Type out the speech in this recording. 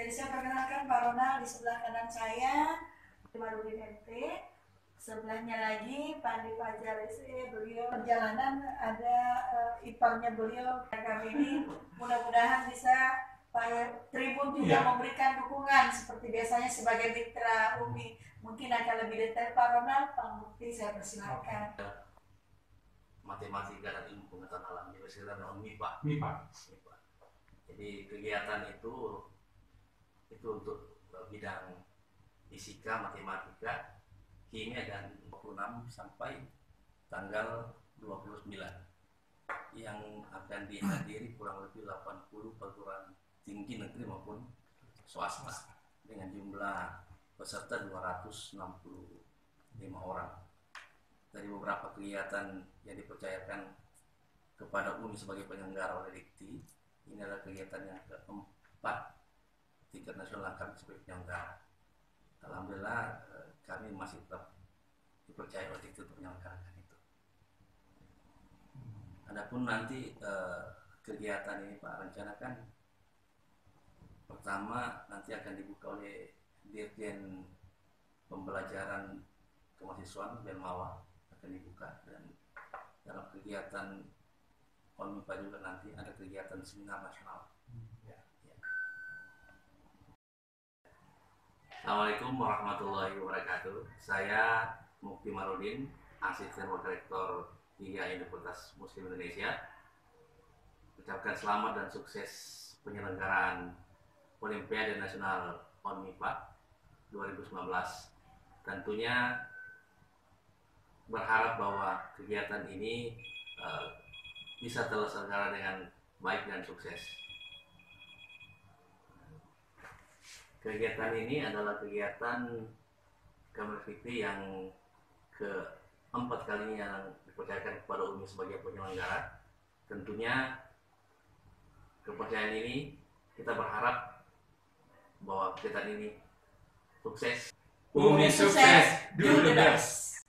Jadi saya perkenalkan Pak Ronald di sebelah kanan saya, Marudin MT. Sebelahnya lagi Pak Andi Fajar SE, beliau perjalanan ada iparnya beliau. Kami ini mudah-mudahan bisa Pak Tribun juga memberikan dukungan seperti biasanya sebagai mitra UMI. Mungkin akan lebih detail Pak Ronald, Pak Mukti saya persilakan. Matematika dan ilmu pengetahuan alam Universitas MIPA. Jadi kegiatan itu untuk bidang fisika, matematika, kimia dan 26 sampai tanggal 29 yang akan dihadiri kurang lebih 80 perguruan tinggi negeri maupun swasta dengan jumlah peserta 265 orang. Dari beberapa kegiatan yang dipercayakan kepada UNI sebagai penyelenggara oleh Dikti, ini adalah kegiatan yang keempat tingkat nasional kami sebagai penyelenggara. Alhamdulillah kami masih tetap dipercaya oleh Dikti untuk menyelenggarakan itu. Adapun nanti kegiatan ini Pak rencanakan pertama nanti akan dibuka oleh Dirjen Pembelajaran Kemahasiswaan Belmawa akan dibuka, dan dalam kegiatan ONMIPA juga nanti ada kegiatan seminar nasional. Assalamualaikum warahmatullahi wabarakatuh. Saya Mukti Marudin, Asisten Wakil Rektor 3 Universitas Muslim Indonesia. Ucapkan selamat dan sukses penyelenggaraan Olimpiade Nasional ONMIPA 2019. Tentunya berharap bahwa kegiatan ini bisa terselenggara dengan baik dan sukses. Kegiatan ini adalah kegiatan Kemerfikti yang keempat kalinya yang dipercayakan kepada UMI sebagai penyelenggara. Tentunya kepercayaan ini kita berharap bahwa kegiatan ini sukses. UMI sukses, do the best.